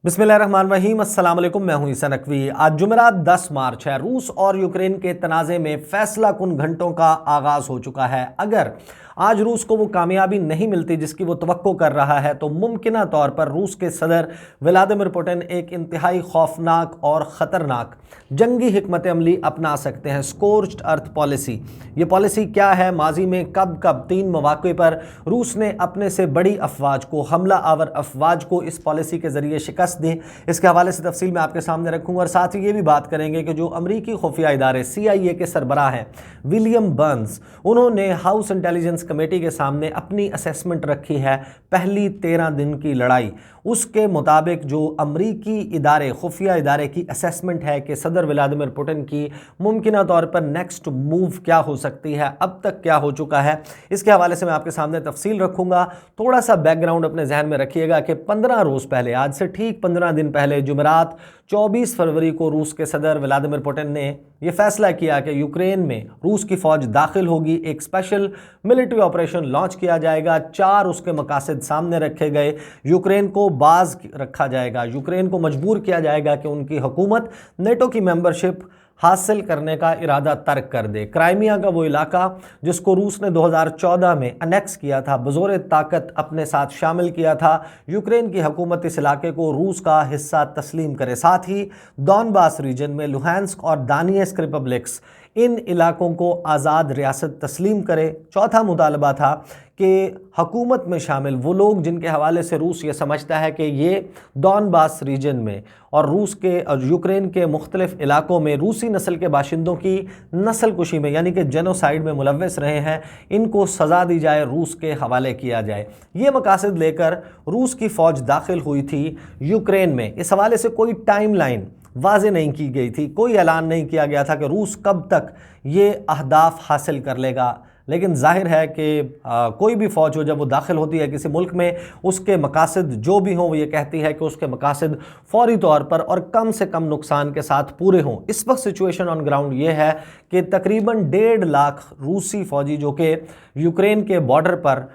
बिस्मिल्लाहिर्रहमानिर्रहीम, अस्सलाम वालेकुम। मैं हूं ईसा नकवी। आज जुमेरात 10 मार्च है। रूस और यूक्रेन के तनाज़े में फैसला कुन घंटों का आगाज़ हो चुका है। अगर आज रूस को वो कामयाबी नहीं मिलती जिसकी वो तवक्को कर रहा है तो मुमकिना तौर पर रूस के सदर व्लादिमीर पुतिन एक इंतहाई खौफनाक और ख़तरनाक जंगी हिकमत अमली अपना सकते हैं। स्कोर्च्ड अर्थ पॉलिसी। ये पॉलिसी क्या है, माजी में कब कब 3 मौक़े पर रूस ने अपने से बड़ी अफवाज को, हमला आवर अफवाज को इस पॉलिसी के ज़रिए शिकस्त दी, इसके हवाले से तफसील मैं आपके सामने रखूँगा। और साथ ही ये भी बात करेंगे कि जो अमरीकी खुफिया इदारे CIA के सरबराह हैं विलियम बर्न्स, उन्होंने हाउस इंटेलिजेंस कमेटी के सामने अपनी असेसमेंट रखी है पहली 13 दिन की लड़ाई। उसके मुताबिक जो अमरीकी इदारे, खुफिया इदारे की असेसमेंट है कि सदर व्लादिमीर पुतिन की मुमकिना तौर पर नेक्स्ट मूव क्या हो सकती है, अब तक क्या हो चुका है, इसके हवाले से मैं आपके सामने तफसील रखूँगा। थोड़ा सा बैकग्राउंड अपने जहन में रखिएगा कि 15 रोज़ पहले, आज से ठीक 15 दिन पहले, जुमेरात 24 फरवरी को रूस के सदर व्लादिमीर पुतिन ने यह फैसला किया कि यूक्रेन में रूस की फ़ौज दाखिल होगी, एक स्पेशल मिलिट्री ऑपरेशन लॉन्च किया जाएगा। 4 उसके मकासद सामने रखे गए। यूक्रेन को बाज रखा जाएगा, यूक्रेन को मजबूर किया जाएगा कि उनकी हुकूमत नेटो की मेंबरशिप हासिल करने का इरादा तर्क कर दे। क्राइमिया का वो इलाका जिसको रूस ने 2014 में अनेक्स किया था, बज़ोर ताकत अपने साथ शामिल किया था, यूक्रेन की हुकूमत इस इलाके को रूस का हिस्सा तस्लीम करे। साथ ही डॉनबास रीजन में लुहांस्क और दानियस्क रिपब्लिक्स, इन इलाकों को आज़ाद रियासत तस्लीम करे। चौथा मुतालबा था कि हुकूमत में शामिल वो लोग जिनके हवाले से रूस ये समझता है कि ये डॉनबास रीजन में और रूस के और यूक्रेन के मुख्तलिफ इलाकों में रूसी नस्ल के बाशिंदों की नस्ल कुशी में, यानी कि जेनोसाइड में मुलव्वस रहे हैं, इनको सज़ा दी जाए, रूस के हवाले किया जाए। ये मकासद लेकर रूस की फ़ौज दाखिल हुई थी यूक्रेन में। इस हवाले से कोई टाइम लाइन वाज़े नहीं की गई थी, कोई ऐलान नहीं किया गया था कि रूस कब तक ये अहदाफ हासिल कर लेगा। लेकिन जाहिर है कि कोई भी फ़ौज हो, जब वो दाखिल होती है किसी मुल्क में, उसके मकासद जो भी हों, वो ये कहती है कि उसके मकासद फ़ौरी तौर पर और कम से कम नुकसान के साथ पूरे हों। इस वक्त सिचुएशन ऑन ग्राउंड ये है कि तकरीबन 1.5 लाख रूसी फ़ौजी जो कि यूक्रेन के बॉर्डर पर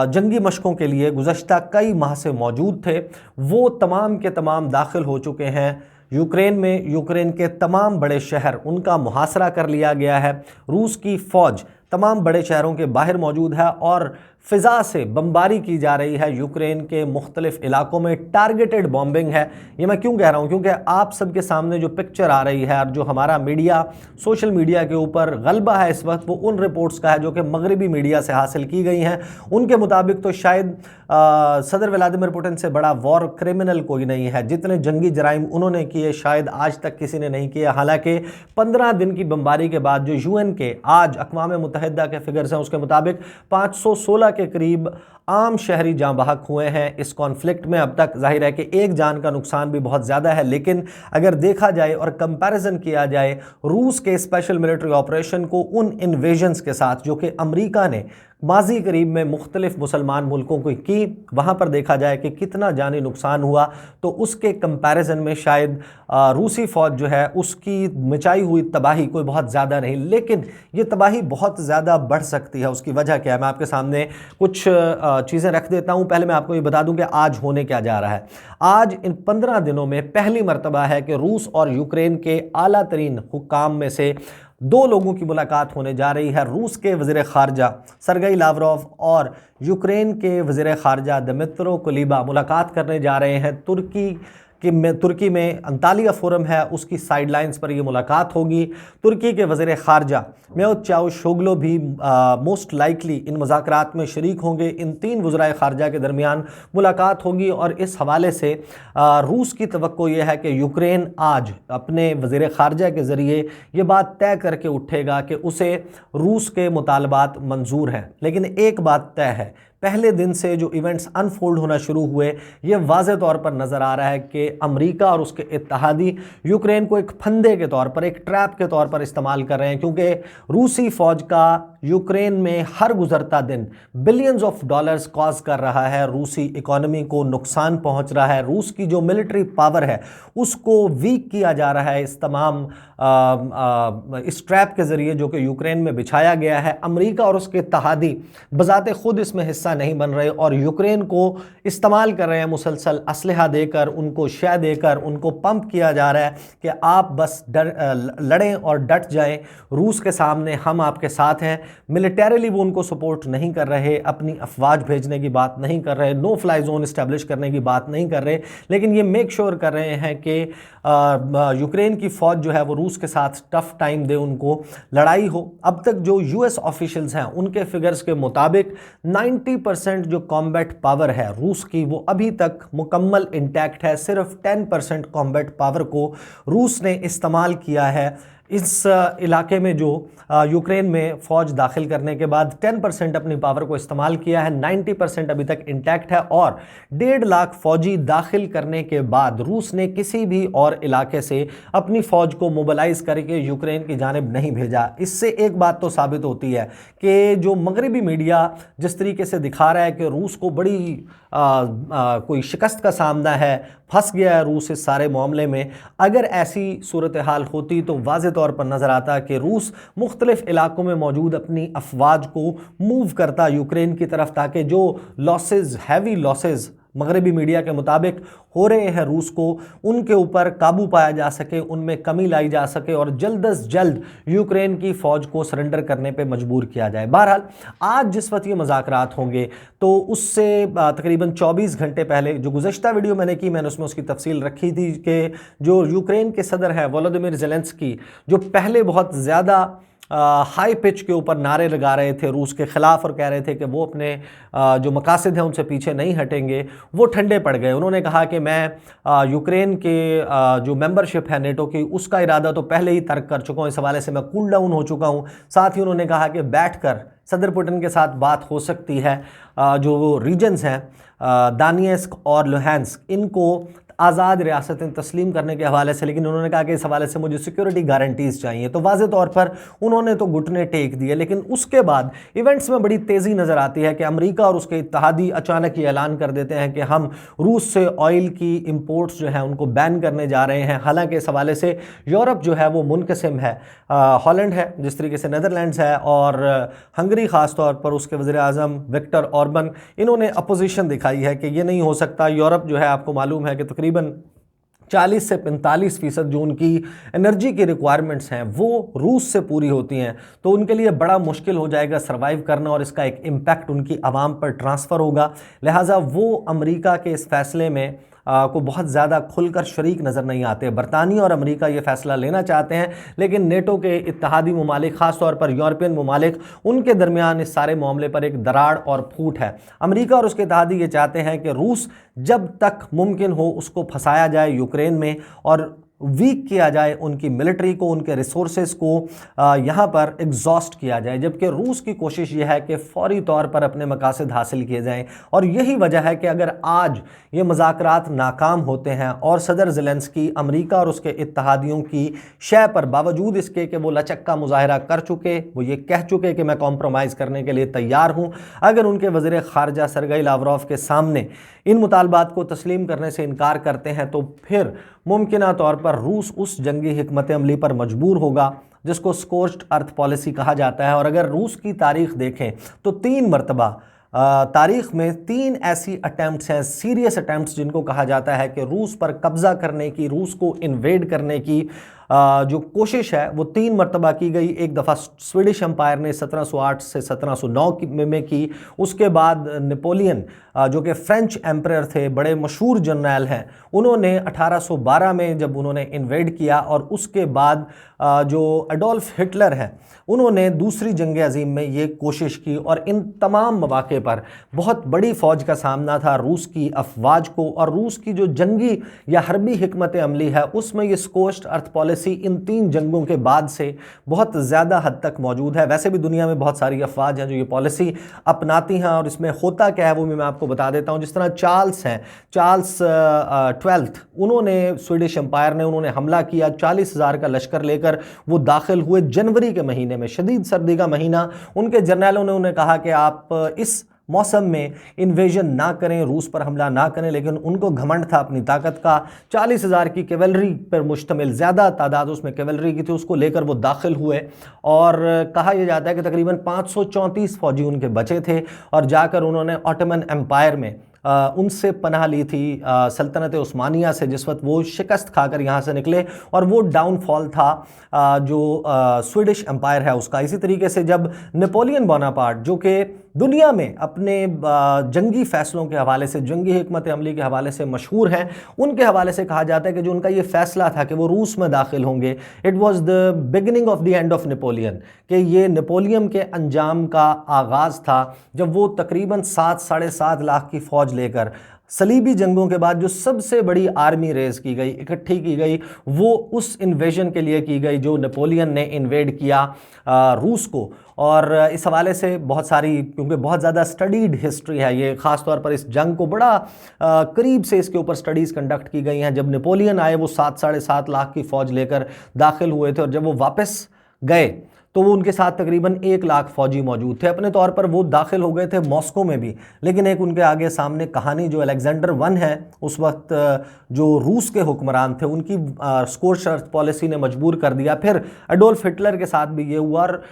जंगी मशकों के लिए गुज़श्ता कई माह से मौजूद थे, वो तमाम के तमाम दाखिल हो चुके हैं यूक्रेन में। यूक्रेन के तमाम बड़े शहर, उनका मुहासरा कर लिया गया है। रूस की फ़ौज तमाम बड़े शहरों के बाहर मौजूद है और फ़िज़ा से बमबारी की जा रही है। यूक्रेन के मुख्तलिफ़ इलाकों में टारगेटेड बॉम्बिंग है। ये मैं क्यों कह रहा हूँ, क्योंकि आप सबके सामने जो पिक्चर आ रही है और जो हमारा मीडिया, सोशल मीडिया के ऊपर गलबा है इस वक्त, वो उन रिपोर्ट्स का है जो कि मगरबी मीडिया से हासिल की गई हैं। उनके मुताबिक तो शायद सदर व्लादिमीर पुतिन से बड़ा वॉर क्रिमिनल कोई नहीं है। जितने जंगी जराइम उन्होंने किए शायद आज तक किसी ने नहीं किए। हालांकि 15 दिन की बमबारी के बाद जो UN के आज अक़वाम मुत्तहिदा के फिगर्स हैं, उसके मुताबिक 516 के करीब आम शहरी जाँ बहक हुए हैं इस कॉन्फ्लिक्ट में अब तक। जाहिर है कि एक जान का नुकसान भी बहुत ज़्यादा है, लेकिन अगर देखा जाए और कंपैरिजन किया जाए रूस के स्पेशल मिलिट्री ऑपरेशन को उन इन्वेजन्स के साथ जो कि अमेरिका ने माजी करीब में मुख्तलिफ मुसलमान मुल्कों को की, वहाँ पर देखा जाए कि कितना जानी नुकसान हुआ, तो उसके कंपैरिजन में शायद रूसी फ़ौज जो है उसकी मचाई हुई तबाही कोई बहुत ज़्यादा नहीं, लेकिन ये तबाही बहुत ज़्यादा बढ़ सकती है। उसकी वजह क्या है, मैं आपके सामने कुछ चीज़ें रख देता हूँ। पहले मैं आपको ये बता दूँ कि आज होने क्या जा रहा है। आज इन 15 दिनों में पहली मरतबा है कि रूस और यूक्रेन के आला तरीन हुक्काम में से 2 लोगों की मुलाकात होने जा रही है। रूस के वज़ीर ख़ारजा सरगेई लावरोव और यूक्रेन के वज़ीर ख़ारजा दिमित्रो कुलेबा मुलाकात करने जा रहे हैं। तुर्की में अंतालिया फोरम है, उसकी साइडलाइंस पर यह मुलाकात होगी। तुर्की के वज़ीर ख़ारजा मेवलूत चावुशोगलू भी मोस्ट लाइकली इन मुज़ाकरात में शरीक होंगे। इन 3 वज़राए ख़ारजा के दरमियान मुलाकात होगी और इस हवाले से रूस की तवक्को यह है कि यूक्रेन आज अपने वज़ीर ख़ारजा के ज़रिए ये बात तय करके उठेगा कि उसे रूस के मुतालबात मंजूर हैं। लेकिन एक बात तय है, पहले दिन से जो इवेंट्स अनफोल्ड होना शुरू हुए, ये वाज़े तौर पर नज़र आ रहा है कि अमेरिका और उसके इत्तहादी यूक्रेन को एक फंदे के तौर पर, एक ट्रैप के तौर पर इस्तेमाल कर रहे हैं, क्योंकि रूसी फ़ौज का यूक्रेन में हर गुजरता दिन बिलियंस ऑफ डॉलर्स कॉज कर रहा है, रूसी इकोनॉमी को नुकसान पहुंच रहा है, रूस की जो मिलिट्री पावर है उसको वीक किया जा रहा है इस तमाम इस ट्रैप के ज़रिए जो कि यूक्रेन में बिछाया गया है। अमेरिका और उसके इत्तेहादी बज़ाते खुद इसमें हिस्सा नहीं बन रहे और यूक्रेन को इस्तेमाल कर रहे हैं, मुसलसल असलहा देकर, उनको शय देकर उनको पंप किया जा रहा है कि आप बस लड़ें और डट जाएं रूस के सामने, हम आपके साथ हैं। मिलिटरीली वो उनको सपोर्ट नहीं कर रहे, अपनी अफवाज भेजने की बात नहीं कर रहे, नो फ्लाई जोन इस्टेब्लिश करने की बात नहीं कर रहे, लेकिन ये मेक श्योर कर रहे हैं कि यूक्रेन की फ़ौज जो है वो रूस के साथ टफ टाइम दे, उनको लड़ाई हो। अब तक जो यूएस ऑफिशियल्स हैं उनके फिगर्स के मुताबिक 90% जो कॉम्बैट पावर है रूस की वो अभी तक मुकम्मल इंटैक्ट है। सिर्फ 10% कॉम्बैट पावर को रूस ने इस्तेमाल किया है इस इलाके में। जो यूक्रेन में फ़ौज दाखिल करने के बाद 10% अपनी पावर को इस्तेमाल किया है, 90% अभी तक इंटैक्ट है। और 1.5 लाख फ़ौजी दाखिल करने के बाद रूस ने किसी भी और इलाके से अपनी फ़ौज को मोबिलाइज़ करके यूक्रेन की जानिब नहीं भेजा। इससे एक बात तो साबित होती है कि जो मगरबी मीडिया जिस तरीके से दिखा रहा है कि रूस को बड़ी कोई शिकस्त का सामना है, फंस गया है रूस इस सारे मामले में, अगर ऐसी सूरत हाल होती तो वाज़े तौर पर नज़र आता कि रूस मुख्तलिफ इलाकों में मौजूद अपनी अफवाज को मूव करता यूक्रेन की तरफ, ताकि जो लॉसेस, हैवी लॉसेस मगरबी मीडिया के मुताबिक हो रहे हैं रूस को, उनके ऊपर काबू पाया जा सके, उनमें कमी लाई जा सके और जल्द अज जल्द यूक्रेन की फ़ौज को सरेंडर करने पे मजबूर किया जाए। बहरहाल आज जिस वक्त ये मुज़ाकरात होंगे तो उससे तकरीबन 24 घंटे पहले जो गुज़श्ता वीडियो मैंने की, मैंने उसमें उसकी तफसील रखी थी कि जो यूक्रेन के सदर हैं वोलोदिमिर ज़ेलेंस्की, जो पहले बहुत ज़्यादा हाई पिच के ऊपर नारे लगा रहे थे रूस के ख़िलाफ़ और कह रहे थे कि वो अपने जो मकासद हैं उनसे पीछे नहीं हटेंगे, वो ठंडे पड़ गए। उन्होंने कहा कि मैं यूक्रेन के जो मेंबरशिप है नेटो की, उसका इरादा तो पहले ही तर्क कर चुका हूँ, इस हवाले से मैं कूल डाउन हो चुका हूँ। साथ ही उन्होंने कहा कि बैठकर सदर पुतिन के साथ बात हो सकती है। जो रीजन्स हैं दानियस्क और लुहांस्क, इनको आज़ाद रियासतें तस्लीम करने के हवाले से, लेकिन उन्होंने कहा कि इस हवाले से मुझे सिक्योरिटी गारंटीज़ चाहिए। तो वाज़े तौर पर उन्होंने तो घुटने टेक दिए, लेकिन उसके बाद इवेंट्स में बड़ी तेज़ी नज़र आती है कि अमेरिका और उसके इत्तेहादी अचानक ये ऐलान कर देते हैं कि हम रूस से ऑयल की इंपोर्ट्स जो हैं उनको बैन करने जा रहे हैं। हालांकि इस हवाले से यूरोप जो है वो मुनक़सिम है, हॉलैंड है, जिस तरीके से नीदरलैंड्स है, और हंगरी ख़ास तौर पर उसके वज़ीर आज़म विक्टर ऑर्बन, इन्होंने अपोजिशन दिखाई है कि ये नहीं हो सकता। यूरोप जो है आपको मालूम है कि तकरीबन 40 से 45% जो उनकी एनर्जी की रिक्वायरमेंट्स हैं वो रूस से पूरी होती हैं, तो उनके लिए बड़ा मुश्किल हो जाएगा सरवाइव करना और इसका एक इम्पैक्ट उनकी आवाम पर ट्रांसफ़र होगा। लिहाजा वो अमेरिका के इस फैसले में को बहुत ज़्यादा खुलकर शरीक नज़र नहीं आते। बरतानिया और अमेरिका ये फ़ैसला लेना चाहते हैं, लेकिन नेटो के इत्तेहादी ममालिक, ख़ास तौर पर यूरोपियन ममालिक, उनके दरमियान इस सारे मामले पर एक दरार और फूट है। अमेरिका और उसके इत्तेहादी ये चाहते हैं कि रूस जब तक मुमकिन हो उसको फंसाया जाए यूक्रेन में और वीक किया जाए उनकी मिलिट्री को, उनके रिसोर्सेज को यहाँ पर एग्जॉस्ट किया जाए, जबकि रूस की कोशिश यह है कि फौरी तौर पर अपने मकासद हासिल किए जाएं। और यही वजह है कि अगर आज ये मुज़ाकरात नाकाम होते हैं और सदर ज़ेलेंस्की अमेरिका और उसके इत्तेहादियों की शय पर, बावजूद इसके कि वो लचक का मुजाहरा कर चुके, वो ये कह चुके कि मैं कॉम्प्रोमाइज़ करने के लिए तैयार हूँ, अगर उनके वज़ीर ख़ारजा सरगई लावरोव के सामने इन मुतालबात को तस्लीम करने से इनकार करते हैं, तो फिर मुमकिना तौर पर रूस उस जंगी हिकमत अमली पर मजबूर होगा जिसको स्कोर्च्ड अर्थ पॉलिसी कहा जाता है। और अगर रूस की तारीख देखें तो 3 मरतबा तारीख़ में 3 ऐसी अटैम्प्ट्स हैं, सीरियस अटैम्प्ट्स, जिनको कहा जाता है कि रूस पर कब्ज़ा करने की, रूस को इन्वेड करने की जो कोशिश है वो 3 मरतबा की गई। एक दफ़ा स्वीडिश एम्पायर ने 1708 से 1709 में की, उसके बाद नेपोलियन जो कि फ्रेंच एम्परर थे, बड़े मशहूर जनरल हैं, उन्होंने 1812 में जब उन्होंने इन्वेड किया, और उसके बाद जो एडोल्फ हिटलर हैं उन्होंने दूसरी जंग अज़ीम में ये कोशिश की। और इन तमाम मौके पर बहुत बड़ी फौज का सामना था रूस की अफवाज को, और रूस की जो जंगी या हरबी हिकमत अमली है उसमें ये स्कोर्च्ड अर्थ पॉलिसी इन 3 जंगों के बाद से बहुत ज़्यादा हद तक मौजूद है। वैसे भी दुनिया में बहुत सारी अफवाज हैं जो ये पॉलिसी अपनाती हैं, और इसमें होता क्या है वो भी मैं आपको बता देता हूँ। जिस तरह चार्ल्स हैं, चार्ल्स 12th, उन्होंने स्वीडिश एम्पायर ने उन्होंने हमला किया, 40,000 का लश्कर लेकर वो दाखिल हुए जनवरी के महीने में, शदीद सर्दी का महीना। उनके जर्नैलों ने उन्हें कहा कि आप इस मौसम में इन्वेजन ना करें, रूस पर हमला ना करें, लेकिन उनको घमंड था अपनी ताकत का। 40,000 की कैवलरी पर मुश्तमिल, ज़्यादा तादाद उसमें कैवलरी की थी, उसको लेकर वो दाखिल हुए, और कहा यह जाता है कि तकरीबन 534 फौजी उनके बचे थे, और जाकर उन्होंने ऑटोमन एम्पायर में उनसे पनाह ली थी, सल्तनत उस्मानिया से, जिस वक्त वो शिकस्त खाकर यहाँ से निकले, और वो डाउनफॉल था जो स्वीडिश एम्पायर है उसका। इसी तरीके से जब नेपोलियन बोनापार्ट, जो कि दुनिया में अपने जंगी फ़ैसलों के हवाले से, जंगी हिकमत अमली के हवाले से मशहूर हैं, उनके हवाले से कहा जाता है कि जो उनका ये फ़ैसला था कि वो रूस में दाखिल होंगे, it was the beginning of the end of Napoleon, कि ये नेपोलियन के अंजाम का आगाज़ था, जब वो तकरीबन 7-7.5 लाख की फ़ौज लेकर सलीबी जंगों के बाद जो सबसे बड़ी आर्मी रेज की गई, इकट्ठी की गई, वो उस इन्वेजन के लिए की गई जो नेपोलियन ने इन्वेड किया रूस को। और इस हवाले से बहुत सारी, क्योंकि बहुत ज़्यादा स्टडीड हिस्ट्री है ये, ख़ास तौर पर इस जंग को बड़ा करीब से इसके ऊपर स्टडीज़ कंडक्ट की गई हैं। जब नेपोलियन आए वो 7-7.5 लाख की फ़ौज लेकर दाखिल हुए थे, और जब वो वापस गए तो वो उनके साथ तकरीबन 1 लाख फौजी मौजूद थे। अपने तौर पर वो दाखिल हो गए थे मॉस्को में भी, लेकिन एक उनके आगे सामने कहानी, जो अलेक्जेंडर वन है उस वक्त जो रूस के हुक्मरान थे, उनकी स्कोर्च्ड अर्थ पॉलिसी ने मजबूर कर दिया। फिर एडोल्फ हिटलर के साथ भी ये हुआ। और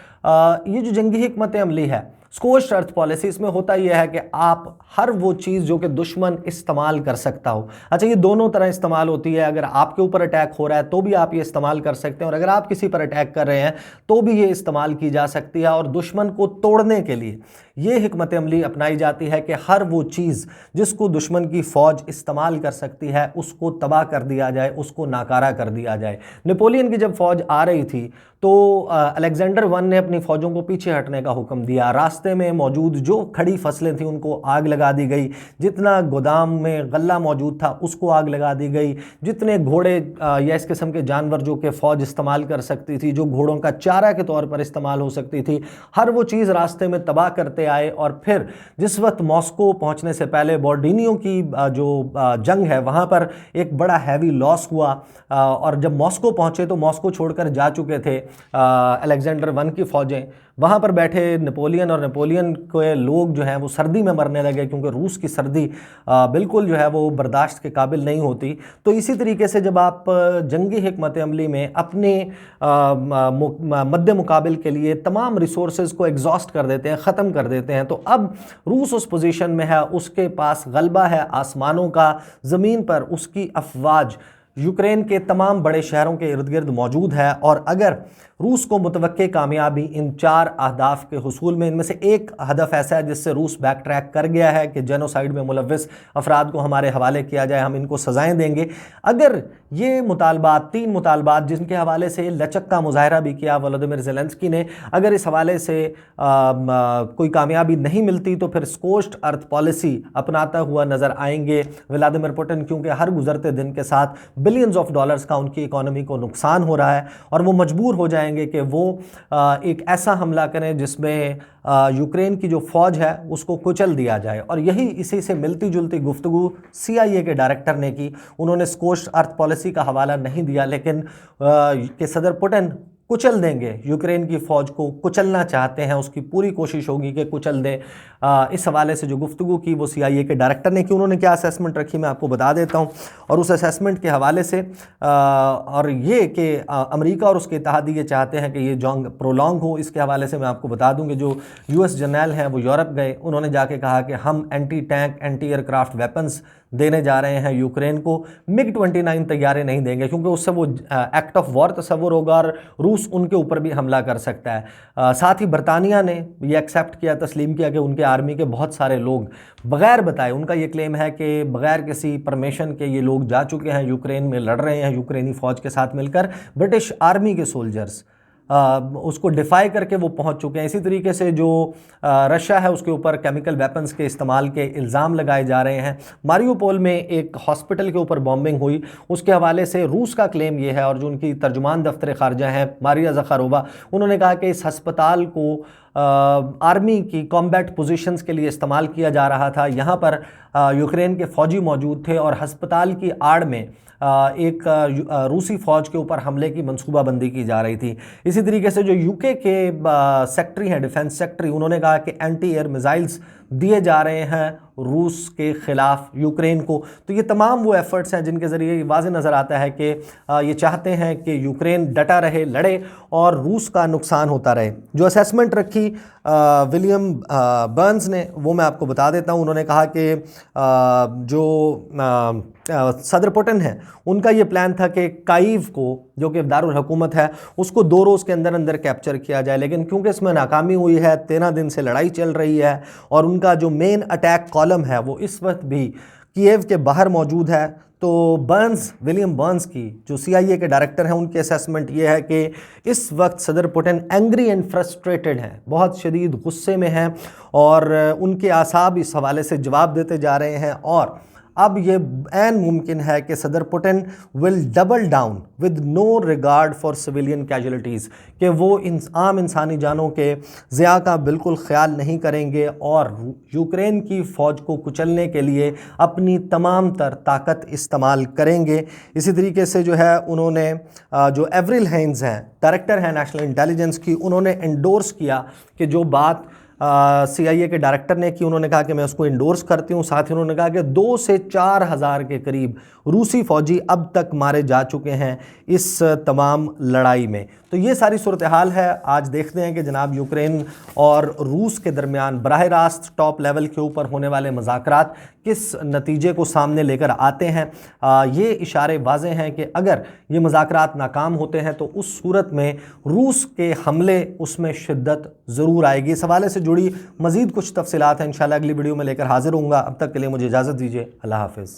ये जो जंगी हिकमत अमली है, स्कोर्च्ड अर्थ पॉलिसी, इसमें होता यह है कि आप हर वो चीज़ जो कि दुश्मन इस्तेमाल कर सकता हो, अच्छा ये दोनों तरह इस्तेमाल होती है। अगर आपके ऊपर अटैक हो रहा है तो भी आप ये इस्तेमाल कर सकते हैं, और अगर आप किसी पर अटैक कर रहे हैं तो भी ये इस्तेमाल की जा सकती है। और दुश्मन को तोड़ने के लिए ये हिकमत अमली अपनाई जाती है कि हर वो चीज़ जिसको दुश्मन की फ़ौज इस्तेमाल कर सकती है उसको तबाह कर दिया जाए, उसको नाकारा कर दिया जाए। नेपोलियन की जब फ़ौज आ रही थी तो अलेक्जेंडर वन ने अपनी फ़ौजों को पीछे हटने का हुक्म दिया। रास्ते में मौजूद जो खड़ी फसलें थीं उनको आग लगा दी गई, जितना गोदाम में गल्ला मौजूद था उसको आग लगा दी गई, जितने घोड़े या इस किस्म के जानवर जो कि फ़ौज इस्तेमाल कर सकती थी, जो घोड़ों का चारा के तौर पर इस्तेमाल हो सकती थी, हर वो चीज़ रास्ते में तबाह करते आए। और फिर जिस वक्त मॉस्को पहुँचने से पहले बोर्डिनियो की जो जंग है वहाँ पर एक बड़ा हैवी लॉस हुआ, और जब मॉस्को पहुँचे तो मॉस्को छोड़कर जा चुके थे अलेक्जेंडर वन की फ़ौजें। वहाँ पर बैठे नेपोलियन, और नेपोलियन के लोग जो हैं वो सर्दी में मरने लगे, क्योंकि रूस की सर्दी बिल्कुल जो है वो बर्दाश्त के काबिल नहीं होती। तो इसी तरीके से जब आप जंगी हिकमत अमली में अपने मद्दे मुकाबिल के लिए तमाम रिसोर्सेज को एग्जॉस्ट कर देते हैं, ख़त्म कर देते हैं, तो अब रूस उस पोजीशन में है, उसके पास गलबा है आसमानों का, ज़मीन पर उसकी अफवाज यूक्रेन के तमाम बड़े शहरों के इर्द गिर्द मौजूद है। और अगर रूस को मुतवक्के कामयाबी इन 4 अहदाफ के हुसूल में, इनमें से एक हदफ ऐसा है जिससे रूस बैक ट्रैक कर गया है कि जेनोसाइड में मुलव्विस अफराद को हमारे हवाले किया जाए, हम इनको सज़ाएँ देंगे। अगर ये मुतालबात, 3 मुतालबात जिनके हवाले से लचक का मुजाहरा भी किया वोलोदिमिर ज़ेलेंस्की ने, अगर इस हवाले से कोई कामयाबी नहीं मिलती तो फिर स्कोर्च्ड अर्थ पॉलिसी अपनाता हुआ नज़र आएंगे व्लादिमीर पुतिन, क्योंकि हर गुजरते दिन के साथ बिलियंस ऑफ डॉलर्स का उनकी इकॉनमी को नुकसान हो रहा है, और वो मजबूर हो जाएंगे कि वो एक ऐसा हमला करें जिसमें यूक्रेन की जो फ़ौज है उसको कुचल दिया जाए। और यही इसी से मिलती जुलती गुफ्तगू CIA के डायरेक्टर ने की। उन्होंने स्कोर्च्ड अर्थ पॉलिसी का हवाला नहीं दिया, लेकिन कि सदर पुतिन कुचल देंगे, यूक्रेन की फ़ौज को कुचलना चाहते हैं, उसकी पूरी कोशिश होगी कि कुचल दें। इस हवाले से जो गुफ्तगू की वो CIA के डायरेक्टर ने की। उन्होंने क्या असेसमेंट रखी मैं आपको बता देता हूँ, और उस असेसमेंट के हवाले से और ये कि अमेरिका और उसके इत्तेहादी ये चाहते हैं कि ये जंग प्रोलॉन्ग हो, इसके हवाले से मैं आपको बता दूँ कि जो US जनरल हैं वो यूरोप गए, उन्होंने जाके कहा कि हम anti tank, anti aircraft weapons देने जा रहे हैं यूक्रेन को, MiG-29 तैयारे नहीं देंगे, क्योंकि उससे वो एक्ट ऑफ वॉर तस्वुर होगा और रूस उनके ऊपर भी हमला कर सकता है। साथ ही बरतानिया ने ये एक्सेप्ट किया, तस्लीम किया कि उनके आर्मी के बहुत सारे लोग बग़ैर बताए, उनका ये क्लेम है कि बग़ैर किसी परमिशन के ये लोग जा चुके हैं यूक्रेन में, लड़ रहे हैं यूक्रेनी फ़ौज के साथ मिलकर, ब्रिटिश आर्मी के सोल्जर्स। उसको डिफाई करके वो पहुंच चुके हैं। इसी तरीके से जो रशिया है उसके ऊपर केमिकल वेपन्स के इस्तेमाल के इल्ज़ाम लगाए जा रहे हैं। मारियोपोल में एक हॉस्पिटल के ऊपर बॉम्बिंग हुई, उसके हवाले से रूस का क्लेम ये है, और जो उनकी तर्जुमान दफ्तर खारजा हैं मारिया ज़खारोवा, उन्होंने कहा कि इस अस्पताल को आर्मी की कॉम्बैट पोजीशंस के लिए इस्तेमाल किया जा रहा था। यहाँ पर यूक्रेन के फ़ौजी मौजूद थे और अस्पताल की आड़ में एक रूसी फ़ौज के ऊपर हमले की मंसूबाबंदी की जा रही थी। इसी तरीके से जो यूके के सेक्रेटरी हैं, डिफेंस सेक्रेटरी, उन्होंने कहा कि एंटी एयर मिसाइल्स दिए जा रहे हैं रूस के ख़िलाफ़ यूक्रेन को। तो ये तमाम वो एफ़र्ट्स हैं जिनके ज़रिए ये वाज़ेह नज़र आता है कि ये चाहते हैं कि यूक्रेन डटा रहे, लड़े और रूस का नुकसान होता रहे। जो असेसमेंट रखी विलियम बर्न्स ने, वो मैं आपको बता देता हूँ। उन्होंने कहा कि जो सदर पुतिन है उनका ये प्लान था कि काइव को, जो कि दारुल हुकूमत है, उसको 2 रोज़ के अंदर अंदर कैप्चर किया जाए, लेकिन क्योंकि इसमें नाकामी हुई है, 13 दिन से लड़ाई चल रही है और उनका जो मेन अटैक कॉलम है वो इस वक्त भी कीव के बाहर मौजूद है। तो विलियम बर्न्स की जो CIA के डायरेक्टर हैं, उनकी असेसमेंट ये है कि इस वक्त सदर पुतिन एंग्री एंड फ्रस्ट्रेटेड हैं, बहुत शदीद गुस्से में हैं और उनके आसाब इस हवाले से जवाब देते जा रहे हैं। और अब ये ऐन मुमकिन है कि सदर Putin will double down with no regard for civilian casualties, कि वो आम इंसानी जानों के ज़िया का बिल्कुल ख्याल नहीं करेंगे और यूक्रेन की फ़ौज को कुचलने के लिए अपनी तमाम तर ताकत इस्तेमाल करेंगे। इसी तरीके से जो है उन्होंने जो एवरिल हेंस हैं, डायरेक्टर हैं नेशनल इंटेलिजेंस की, उन्होंने एंडोर्स किया कि जो बात CIA के डायरेक्टर ने की, उन्होंने कहा कि मैं उसको इंडोर्स करती हूँ। साथ ही उन्होंने कहा कि 2 से 4 हज़ार के करीब रूसी फ़ौजी अब तक मारे जा चुके हैं इस तमाम लड़ाई में। तो ये सारी सूरत हाल है। आज देखते हैं कि जनाब यूक्रेन और रूस के दरमियान बराह रास्त टॉप लेवल के ऊपर होने वाले मुज़ाकरात किस नतीजे को सामने लेकर आते हैं। ये इशारे वाज़े हैं कि अगर ये मुज़ाकरात नाकाम होते हैं तो उस सूरत में रूस के हमले उसमें शिद्दत ज़रूर आएगी। इस हवाले से जुड़ी मज़ीद कुछ तफसीलात हैं इंशाल्लाह अगली वीडियो में लेकर हाजिर होऊंगा। अब तक के लिए मुझे इजाज़त दीजिए। अल्लाह हाफ़िज़।